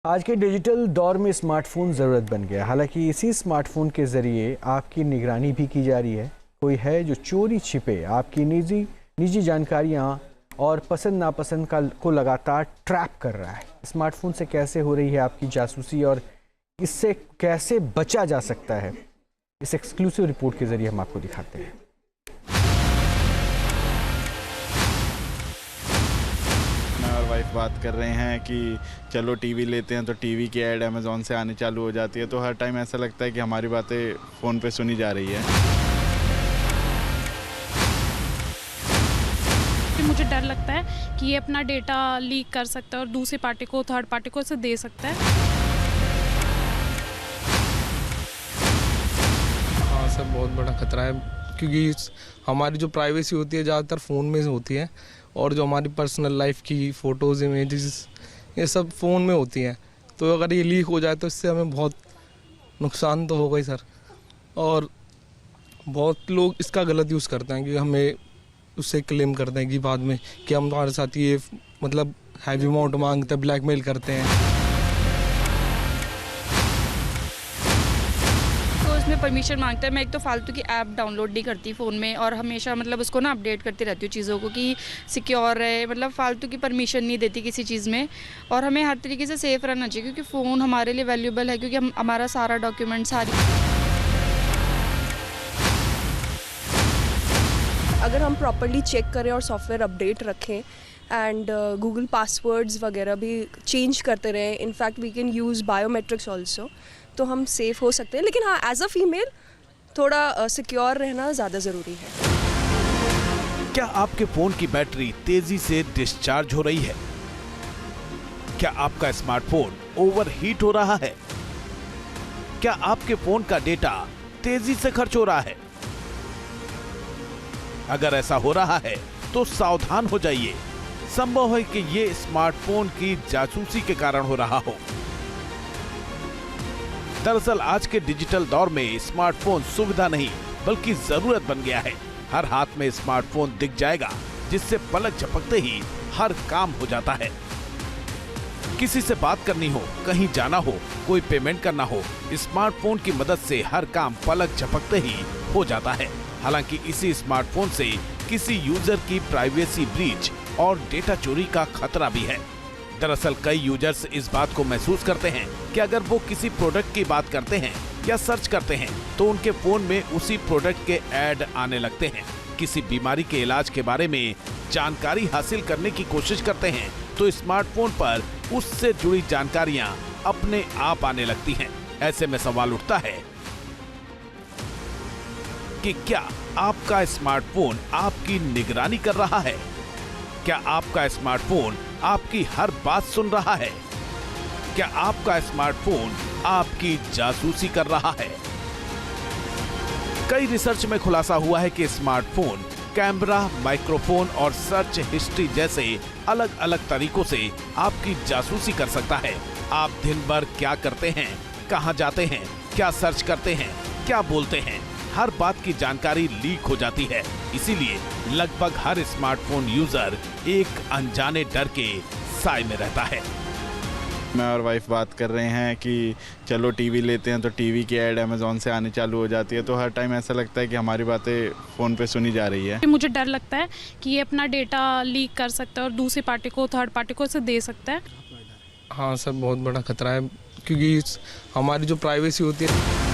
आज के डिजिटल दौर में स्मार्टफोन ज़रूरत बन गया। हालांकि इसी स्मार्टफोन के ज़रिए आपकी निगरानी भी की जा रही है। कोई है जो चोरी छिपे आपकी निजी जानकारियां और पसंद नापसंद को लगातार ट्रैप कर रहा है। स्मार्टफोन से कैसे हो रही है आपकी जासूसी और इससे कैसे बचा जा सकता है, इस एक्सक्लूसिव रिपोर्ट के ज़रिए हम आपको दिखाते हैं। वाइफ बात कर रहे हैं कि चलो टीवी लेते हैं, तो टीवी की ऐड अमेज़ॉन से आने चालू हो जाती है। तो हर टाइम ऐसा लगता है कि हमारी बातें फ़ोन पे सुनी जा रही है। मुझे डर लगता है कि ये अपना डेटा लीक कर सकता है और दूसरी पार्टी को, थर्ड पार्टी को इसे दे सकता है। हाँ सर, बहुत बड़ा खतरा है, क्योंकि हमारी जो प्राइवेसी होती है ज़्यादातर फ़ोन में होती है, और जो हमारी पर्सनल लाइफ की फ़ोटोज़, इमेजेस, ये सब फ़ोन में होती हैं। तो अगर ये लीक हो जाए तो इससे हमें बहुत नुकसान तो होगा ही सर। और बहुत लोग इसका गलत यूज़ करते हैं कि हमें उससे क्लेम करते हैं कि बाद में कि हम तुम्हारे साथ ये मतलब हैवी अमाउंट मांगते हैं, ब्लैकमेल करते हैं। इसमें परमिशन मांगता है। मैं एक तो फालतू की ऐप डाउनलोड नहीं करती फ़ोन में, और हमेशा मतलब उसको ना अपडेट करती रहती हूँ चीज़ों को कि सिक्योर रहे। मतलब फालतू की परमिशन नहीं देती किसी चीज़ में, और हमें हर तरीके से सेफ़ रहना चाहिए, क्योंकि फ़ोन हमारे लिए वैल्यूबल है, क्योंकि हमारा सारा डॉक्यूमेंट अगर हम प्रॉपर्ली चेक करें और सॉफ्टवेयर अपडेट रखें एंड गूगल पासवर्ड्स वगैरह भी चेंज करते रहें, in fact we can use biometrics also, तो हम सेफ़ हो सकते हैं। लेकिन हाँ, एज अ फीमेल थोड़ा सिक्योर रहना ज़्यादा ज़रूरी है। क्या आपके फ़ोन की बैटरी तेजी से डिस्चार्ज हो रही है? क्या आपका स्मार्टफोन ओवरहीट हो रहा है? क्या आपके फ़ोन का डेटा तेजी से खर्च हो रहा है? अगर ऐसा हो रहा है तो सावधान हो जाइए। संभव है कि ये स्मार्टफोन की जासूसी के कारण हो रहा हो। दरअसल आज के डिजिटल दौर में स्मार्टफोन सुविधा नहीं बल्कि जरूरत बन गया है। हर हाथ में स्मार्टफोन दिख जाएगा, जिससे पलक झपकते ही हर काम हो जाता है। किसी से बात करनी हो, कहीं जाना हो, कोई पेमेंट करना हो, स्मार्टफोन की मदद से हर काम पलक झपकते ही हो जाता है। हालांकि इसी स्मार्टफोन से किसी यूजर की प्राइवेसी ब्रीच और डेटा चोरी का खतरा भी है। दरअसल कई यूजर्स इस बात को महसूस करते हैं कि अगर वो किसी प्रोडक्ट की बात करते हैं या सर्च करते हैं तो उनके फोन में उसी प्रोडक्ट के ऐड आने लगते हैं। किसी बीमारी के इलाज के बारे में जानकारी हासिल करने की कोशिश करते हैं तो स्मार्टफोन पर उससे जुड़ी जानकारियां अपने आप आने लगती हैं। ऐसे में सवाल उठता है कि क्या आपका स्मार्टफोन आपकी निगरानी कर रहा है? क्या आपका स्मार्टफोन आपकी हर बात सुन रहा है? क्या आपका स्मार्टफोन आपकी जासूसी कर रहा है? कई रिसर्च में खुलासा हुआ है कि स्मार्टफोन कैमरा, माइक्रोफोन और सर्च हिस्ट्री जैसे अलग अलग तरीकों से आपकी जासूसी कर सकता है। आप दिन भर क्या करते हैं, कहां जाते हैं, क्या सर्च करते हैं, क्या बोलते हैं, हर बात की जानकारी लीक हो जाती है। इसीलिए लगभग हर स्मार्टफोन यूजर एक अनजाने डर के साए में रहता है। मैं और वाइफ बात कर रहे हैं कि चलो टीवी लेते हैं, तो टीवी की ऐड अमेज़ॉन से आने चालू हो जाती है। तो हर टाइम ऐसा लगता है कि हमारी बातें फ़ोन पे सुनी जा रही है। मुझे डर लगता है कि ये अपना डेटा लीक कर सकता है और दूसरी पार्टी को, थर्ड पार्टी को इसे दे सकता है। हाँ सर, बहुत बड़ा खतरा है, क्योंकि हमारी जो प्राइवेसी होती है।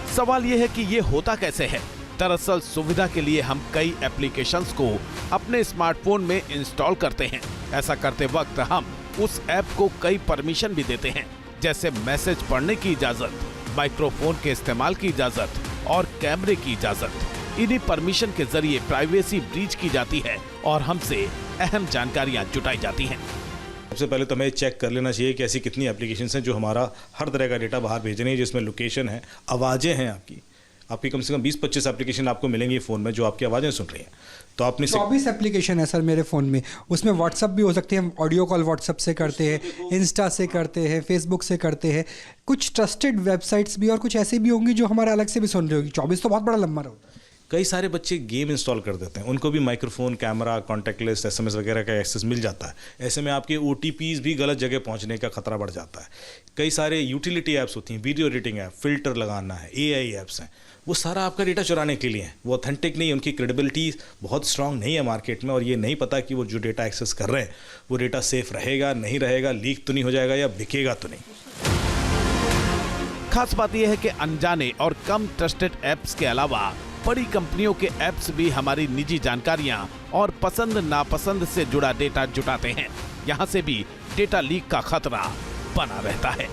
सवाल यह है कि ये होता कैसे है। दरअसल सुविधा के लिए हम कई एप्लीकेशंस को अपने स्मार्टफोन में इंस्टॉल करते हैं। ऐसा करते वक्त हम उस ऐप को कई परमिशन भी देते हैं, जैसे मैसेज पढ़ने की इजाजत, माइक्रोफोन के इस्तेमाल की इजाजत और कैमरे की इजाजत। इन्हीं परमिशन के जरिए प्राइवेसी ब्रीच की जाती है और हमसे अहम जानकारियां जुटाई जाती हैं। सबसे पहले तो हमें चेक कर लेना चाहिए कि ऐसी कितनी एप्लीकेशंस हैं जो हमारा हर तरह का डेटा बाहर भेज रही है, जिसमें लोकेशन है, आवाज़ें हैं। आपकी कम से कम 20-25 एप्लीकेशन आपको मिलेंगी फ़ोन में जो आपकी आवाज़ें सुन रही हैं। तो आपने 24 एप्लीकेशन है सर मेरे फ़ोन में। उसमें व्हाट्सअप भी हो सकते हैं, ऑडियो कॉल व्हाट्सअप से करते हैं, इंस्टा से करते हैं, फेसबुक से करते हैं, कुछ ट्रस्टेड वेबसाइट्स भी, और कुछ ऐसे भी होंगी जो हमारे अलग से भी सुन रही होगी। 24 तो बहुत बड़ा नंबर होता है। कई सारे बच्चे गेम इंस्टॉल कर देते हैं, उनको भी microphone, camera, contact list, SMS वगैरह का एक्सेस मिल जाता है। ऐसे में आपके OTPs भी गलत जगह पहुंचने का खतरा बढ़ जाता है। कई सारे यूटिलिटी ऐप्स होती हैं, वीडियो एडिटिंग ऐप, फिल्टर लगाना है, AI ऐप्स हैं, वो सारा आपका डेटा चुराने के लिए है। वो ऑथेंटिक नहीं, उनकी क्रेडिबिलिटी बहुत स्ट्रांग नहीं है मार्केट में, और ये नहीं पता कि वो जो डेटा एक्सेस कर रहे हैं वो डेटा सेफ रहेगा, नहीं रहेगा, लीक तो नहीं हो जाएगा या बिकेगा तो नहीं। खास बात यह है कि अनजाने और कम ट्रस्टेड ऐप्स के अलावा बड़ी कंपनियों के ऐप्स भी हमारी निजी जानकारियां और पसंद नापसंद से जुड़ा डेटा जुटाते हैं। यहां से भी डेटा लीक का खतरा बना रहता है।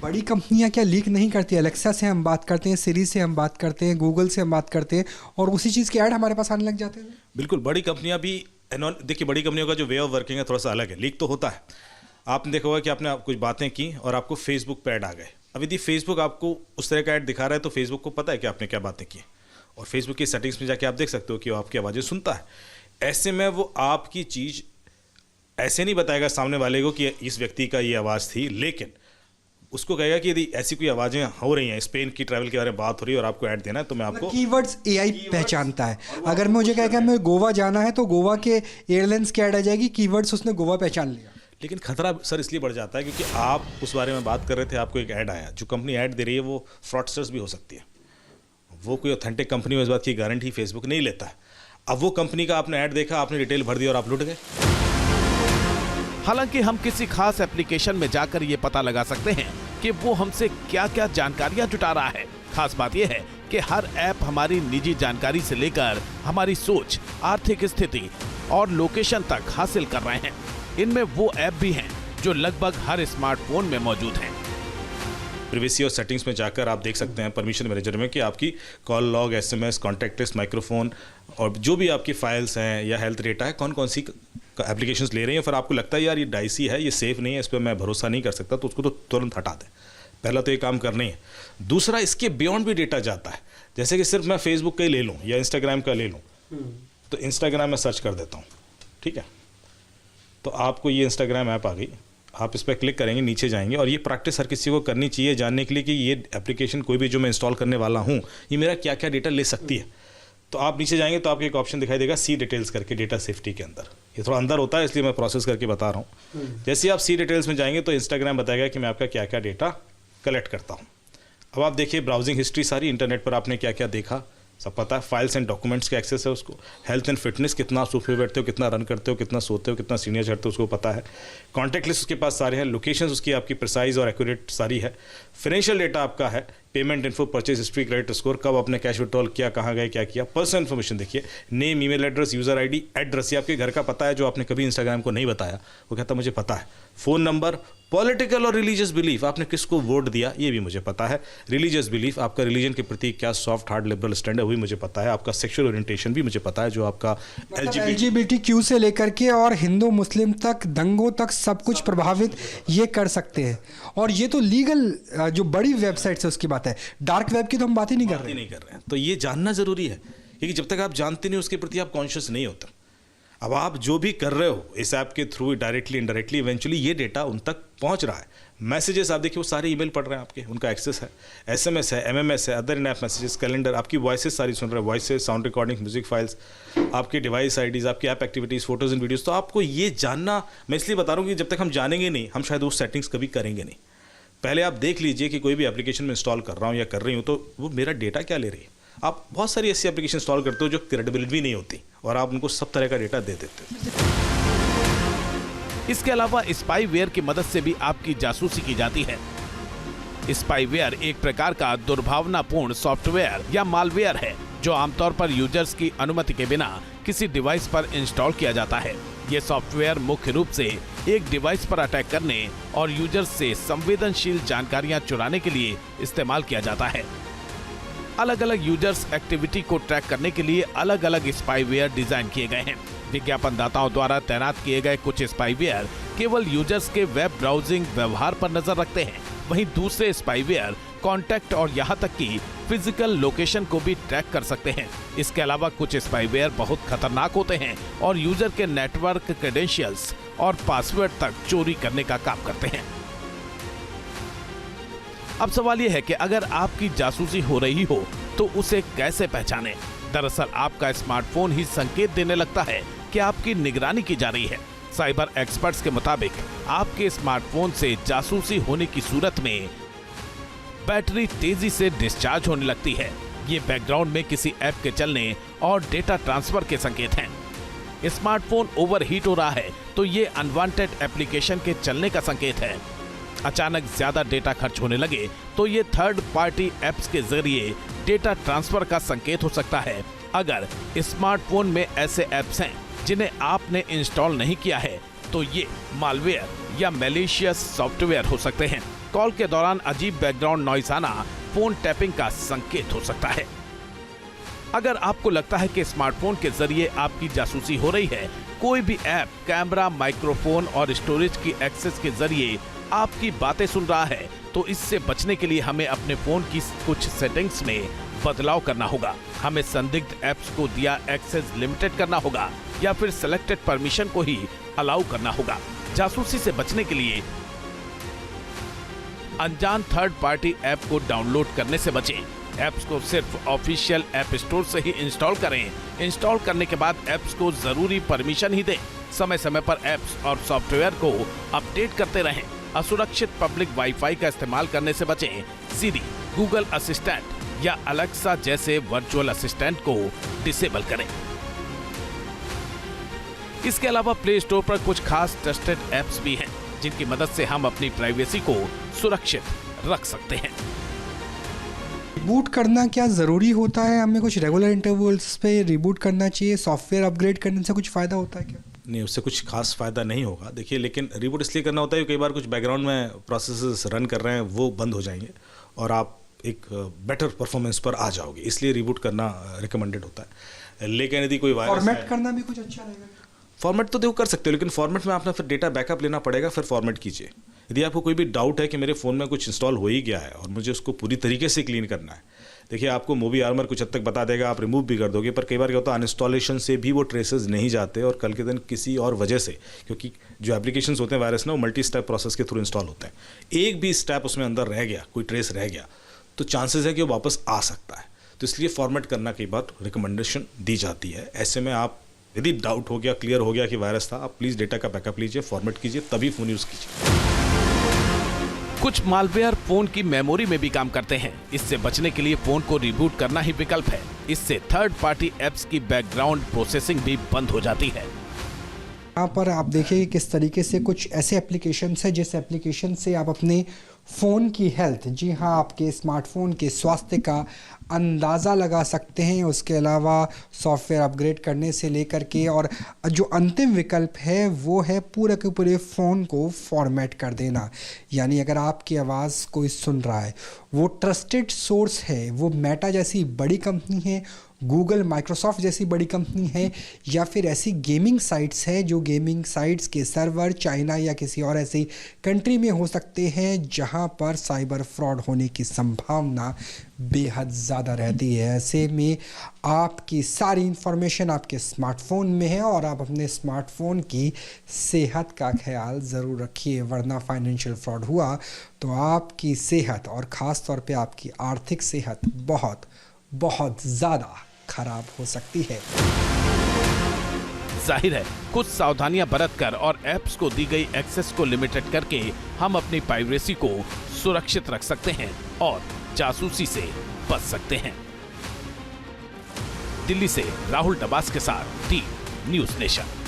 बड़ी कंपनियां क्या लीक नहीं करती? अलेक्सा से हम बात करते हैं, सिरी से हम बात करते हैं, गूगल से हम बात करते हैं, और उसी चीज़ के ऐड हमारे पास आने लग जाते हैं। बिल्कुल, बड़ी कंपनियां भी देखिए, बड़ी कंपनियों का जो वे ऑफ वर्किंग है थोड़ा सा अलग है। लीक तो होता है। आपने देखा होगा कि आपने कुछ बातें की और आपको फेसबुक पे ऐड आ गए। अब यदि फेसबुक आपको उस तरह का ऐड दिखा रहा है तो फेसबुक को पता है कि आपने क्या बातें की, और फेसबुक की सेटिंग्स में जाके आप देख सकते हो कि वो आपकी आवाज़ें सुनता है। ऐसे में वो आपकी चीज़ ऐसे नहीं बताएगा सामने वाले को कि इस व्यक्ति का ये आवाज़ थी, लेकिन उसको कहेगा कि यदि ऐसी कोई आवाज़ें हो रही हैं, स्पेन की ट्रैवल के बारे में बात हो रही है और आपको ऐड देना है, तो मैं आपको कीवर्ड्स AI पहचानता है। अगर मुझे कहेगा मैं गोवा जाना है तो गोवा के एयरलाइंस की ऐड आ जाएगी, कीवर्ड्स उसने गोवा पहचान लिया। लेकिन खतरा सर इसलिए बढ़ जाता है क्योंकि आप उस बारे में बात कर रहे थे, आपको एक ऐड आया, जो कंपनी ऐड दे रही है वो फ्रॉडस्टर्स भी हो सकती है। वो कोई ऑथेंटिक कंपनी में इस बात की गारंटी फेसबुक नहीं लेता है। अब वो कंपनी का आपने ऐड देखा, आपने डिटेल भर दी और आप लुट गए। हालांकि हम किसी खास एप्लीकेशन में जाकर ये पता लगा सकते हैं कि वो हमसे क्या क्या जानकारियां जुटा रहा है। खास बात यह है कि हर ऐप हमारी निजी जानकारी से लेकर हमारी सोच, आर्थिक स्थिति और लोकेशन तक हासिल कर रहे हैं। इनमें वो ऐप भी हैं जो लगभग हर स्मार्टफोन में मौजूद हैं। प्रिवेसी और सेटिंग्स में जाकर आप देख सकते हैं परमिशन मैनेजर में कि आपकी call log, SMS, contact list, microphone और जो भी आपकी फाइल्स हैं या हेल्थ डेटा है, कौन कौन सी एप्लीकेशंस ले रही हैं। फिर आपको लगता है यार ये डाइसी है, ये सेफ नहीं है, इस पर मैं भरोसा नहीं कर सकता, तो उसको तो तुरंत हटा दें। पहला तो ये काम करना ही है। दूसरा, इसके बियॉन्ड भी डेटा जाता है। जैसे कि सिर्फ मैं फेसबुक का ही ले लूँ या इंस्टाग्राम का ले लूँ, तो इंस्टाग्राम में सर्च कर देता हूँ, ठीक है, तो आपको ये इंस्टाग्राम ऐप आ गई, आप इस पर क्लिक करेंगे, नीचे जाएंगे, और ये प्रैक्टिस हर किसी को करनी चाहिए जानने के लिए कि ये एप्लीकेशन कोई भी जो मैं इंस्टॉल करने वाला हूँ ये मेरा क्या क्या डेटा ले सकती है। तो आप नीचे जाएंगे तो आपको एक ऑप्शन दिखाई देगा सी डिटेल्स करके, डेटा सेफ्टी के अंदर। ये थोड़ा अंदर होता है इसलिए मैं प्रोसेस करके बता रहा हूँ। जैसे आप सी डिटेल्स में जाएंगे तो इंस्टाग्राम बताएगा कि मैं आपका क्या क्या डेटा कलेक्ट करता हूँ। अब आप देखिए ब्राउजिंग हिस्ट्री सारी, इंटरनेट पर आपने क्या क्या देखा सब पता है। फाइल्स एंड डॉक्यूमेंट्स के एक्सेस है उसको। हेल्थ एंड फिटनेस, कितना सोफे बैठते हो, कितना रन करते हो, कितना सोते हो, कितना सीनियर चढ़ते हो, उसको पता है। कॉन्टैक्ट लिस्ट उसके पास सारे हैं। लोकेशंस उसकी आपकी प्रिसाइज और एक्यूरेट सारी है। फाइनेंशियल डेटा आपका है, payment info, purchase history, credit score, कब आपने कैश विड्रॉल किया, कहाँ गए, क्या किया। पर्सनल इन्फॉर्मेशन देखिए, name, email address, user ID, address, ये आपके घर का पता है जो आपने कभी इंस्टाग्राम को नहीं बताया, वो कहता मुझे पता है। फ़ोन नंबर, पॉलिटिकल और रिलीजियस बिलीफ, आपने किसको वोट दिया ये भी मुझे पता है। रिलीजियस बिलीफ, आपका रिलीजन के प्रति क्या सॉफ्ट हार्ड लिबरल स्टैंड है वो भी मुझे पता है। आपका सेक्सुअल ओरिएंटेशन भी मुझे पता है, जो आपका LGBTQ से लेकर के और हिंदू मुस्लिम तक, दंगों तक सब कुछ प्रभावित ये कर सकते हैं। और ये तो लीगल जो बड़ी वेबसाइट्स है उसकी बात है, डार्क वेब की तो हम बात ही नहीं कर रहे हैं। तो ये जानना जरूरी है क्योंकि जब तक आप जानते नहीं उसके प्रति आप कॉन्शियस नहीं होते। अब आप जो भी कर रहे हो इस ऐप के थ्रू, डायरेक्टली इनडायरेक्टली, इवेंचुअली ये डेटा उन तक पहुंच रहा है। मैसेजेस आप देखिए वो सारे ईमेल पढ़ रहे हैं आपके, उनका एक्सेस है। SMS है, MMS है, other in app messages, calendar, आपकी वॉइसेस सारी सुन रहे हैं, voices, sound recording, music files, आपके डिवाइस आईडीज, आपकी app activities, photos and videos. तो आपको ये जानना, मैं इसलिए बता रहा हूँ कि जब तक हम जानेंगे नहीं, हम शायद वो सेटिंग्स कभी करेंगे नहीं। पहले आप देख लीजिए कि कोई भी एप्लीकेशन में इंस्टॉल कर रहा हूँ या कर रही हूँ तो वो मेरा डेटा क्या ले रही है। आप बहुत सारी ऐसी एप्लीकेशन इंस्टॉल करते हो जो क्रेडिबल भी नहीं होती और आप उनको सब तरह का डेटा दे देते हो। इसके अलावा स्पाईवेयर की मदद से भी आपकी जासूसी की जाती है। स्पाईवेयर एक प्रकार का दुर्भावनापूर्ण सॉफ्टवेयर या मालवेयर है जो आमतौर पर यूजर्स की अनुमति के बिना किसी डिवाइस पर इंस्टॉल किया जाता है। यह सॉफ्टवेयर मुख्य रूप से एक डिवाइस पर अटैक करने और यूजर्स से संवेदनशील जानकारियां चुराने के लिए इस्तेमाल किया जाता है। अलग अलग यूजर्स एक्टिविटी को ट्रैक करने के लिए अलग अलग स्पाईवेयर डिजाइन किए गए हैं। विज्ञापनदाताओं द्वारा तैनात किए गए कुछ स्पाईवेयर केवल यूजर्स के वेब ब्राउजिंग व्यवहार पर नजर रखते हैं, वहीं दूसरे स्पाईवेयर कॉन्टैक्ट और यहाँ तक कि फिजिकल लोकेशन को भी ट्रैक कर सकते हैं। इसके अलावा कुछ स्पाईवेयर बहुत खतरनाक होते हैं और यूजर के नेटवर्क क्रेडेंशियल्स और पासवर्ड तक चोरी करने का काम करते हैं। अब सवाल यह है कि अगर आपकी जासूसी हो रही हो तो उसे कैसे पहचाने? दरअसल आपका स्मार्टफोन ही संकेत देने लगता है कि आपकी निगरानी की जा रही है। साइबर एक्सपर्ट्स के मुताबिक आपके स्मार्टफोन से जासूसी होने की सूरत में बैटरी तेजी से डिस्चार्ज होने लगती है। ये बैकग्राउंड में किसी ऐप के चलने और डेटा ट्रांसफर के संकेत हैं। स्मार्टफोन ओवरहीट हो रहा है तो ये अनवांटेड एप्लीकेशन के चलने का संकेत है। अचानक ज्यादा डेटा खर्च होने लगे तो ये थर्ड पार्टी एप्स के जरिए डेटा ट्रांसफर का संकेत हो सकता है। अगर स्मार्टफोन में ऐसे एप्स हैं जिन्हें आपने इंस्टॉल नहीं किया है तो ये मालवेयर या मैलिशियस सॉफ्टवेयर हो सकते हैं। कॉल के दौरान अजीब बैकग्राउंड नॉइस आना फोन टैपिंग का संकेत हो सकता है। अगर आपको लगता है कि स्मार्टफोन के जरिए आपकी जासूसी हो रही है, कोई भी ऐप कैमरा, माइक्रोफोन और स्टोरेज की एक्सेस के जरिए आपकी बातें सुन रहा है, तो इससे बचने के लिए हमें अपने फोन की कुछ सेटिंग्स में बदलाव करना होगा। हमें संदिग्ध ऐप्स को दिया एक्सेस लिमिटेड करना होगा या फिर सिलेक्टेड परमिशन को ही अलाउ करना होगा। जासूसी से बचने के लिए अनजान थर्ड पार्टी ऐप को डाउनलोड करने से बचें। ऐप्स को सिर्फ ऑफिशियल ऐप स्टोर से ही इंस्टॉल करें। इंस्टॉल करने के बाद ऐप्स को जरूरी परमिशन ही दें। समय समय पर ऐप्स और सॉफ्टवेयर को अपडेट करते रहें। असुरक्षित पब्लिक वाईफाई का इस्तेमाल करने से बचें। सीरी, गूगल असिस्टेंट या अलेक्सा जैसे वर्चुअल असिस्टेंट को डिसेबल करें। इसके अलावा प्ले स्टोर पर कुछ खास ट्रस्टेड ऐप्स भी हैं जिनकी मदद से हम अपनी प्राइवेसी को सुरक्षित रख सकते हैं। रिबूट करना क्या ज़रूरी होता है? हमें कुछ रेगुलर इंटरवल्स पे रिबूट करना चाहिए? सॉफ्टवेयर अपग्रेड करने से कुछ फ़ायदा होता है क्या? नहीं, उससे कुछ खास फ़ायदा नहीं होगा। देखिए, लेकिन रिबूट इसलिए करना होता है कि कई बार कुछ बैकग्राउंड में प्रोसेसेस रन कर रहे हैं, वो बंद हो जाएंगे और आप एक बेटर परफॉर्मेंस पर आ जाओगे, इसलिए रिबूट करना रिकमेंडेड होता है। लेकिन यदि कोई वायरस फॉर्मेट करना भी कुछ अच्छा रहेगा? फॉर्मेट तो देखो कर सकते हो, लेकिन फॉर्मेट में आपने फिर डेटा बैकअप लेना पड़ेगा, फिर फॉर्मेट कीजिए। यदि आपको कोई भी डाउट है कि मेरे फ़ोन में कुछ इंस्टॉल हो ही गया है और मुझे उसको पूरी तरीके से क्लीन करना है, देखिए आपको मूवी आर्मर कुछ हद तक बता देगा, आप रिमूव भी कर दोगे, पर कई बार क्या होता है अनइंस्टॉलेशन से भी वो ट्रेसेस नहीं जाते और कल के दिन किसी और वजह से, क्योंकि जो एप्लीकेशंस होते हैं वायरस ना, वो मल्टी स्टेप प्रोसेस के थ्रू इंस्टॉल होते हैं। एक भी स्टेप उसमें अंदर रह गया, कोई ट्रेस रह गया, तो चांसेस है कि वो वापस आ सकता है। तो इसलिए फॉर्मेट करना कई बार रिकमेंडेशन दी जाती है। ऐसे में आप यदि डाउट हो गया, क्लियर हो गया कि वायरस था, आप प्लीज़ डेटा का बैकअप लीजिए, फॉर्मेट कीजिए, तभी फ़ोन यूज़ कीजिए। कुछ मालवेयर फोन की मेमोरी में भी काम करते हैं। इससे बचने के लिए फोन को रिबूट करना ही विकल्प है। इससे थर्ड पार्टी एप्स की बैकग्राउंड प्रोसेसिंग भी बंद हो जाती है। यहाँ पर आप देखिए किस तरीके से कुछ ऐसे एप्लीकेशंस हैं जिस एप्लीकेशन से आप अपने फ़ोन की हेल्थ, जी हाँ, आपके स्मार्टफोन के स्वास्थ्य का अंदाज़ा लगा सकते हैं। उसके अलावा सॉफ्टवेयर अपग्रेड करने से लेकर के, और जो अंतिम विकल्प है वो है पूरे के पूरे फ़ोन को फॉर्मेट कर देना। यानी अगर आपकी आवाज़ कोई सुन रहा है, वो ट्रस्टेड सोर्स है, वो मेटा जैसी बड़ी कंपनी है, गूगल, माइक्रोसॉफ्ट जैसी बड़ी कंपनी है, या फिर ऐसी गेमिंग साइट्स हैं जो गेमिंग साइट्स के सर्वर चाइना या किसी और ऐसी कंट्री में हो सकते हैं जहां पर साइबर फ्रॉड होने की संभावना बेहद ज़्यादा रहती है। ऐसे में आपकी सारी इंफॉर्मेशन आपके स्मार्टफोन में है और आप अपने स्मार्टफोन की सेहत का ख्याल ज़रूर रखिए, वरना फाइनेंशियल फ्रॉड हुआ तो आपकी सेहत और ख़ास तौर पे आपकी आर्थिक सेहत बहुत बहुत ज़्यादा खराब हो सकती है। जाहिर है कुछ सावधानियां बरतकर और ऐप्स को दी गई एक्सेस को लिमिटेड करके हम अपनी प्राइवेसी को सुरक्षित रख सकते हैं और जासूसी से बच सकते हैं। दिल्ली से राहुल डबास के साथ टी न्यूज़ नेशन।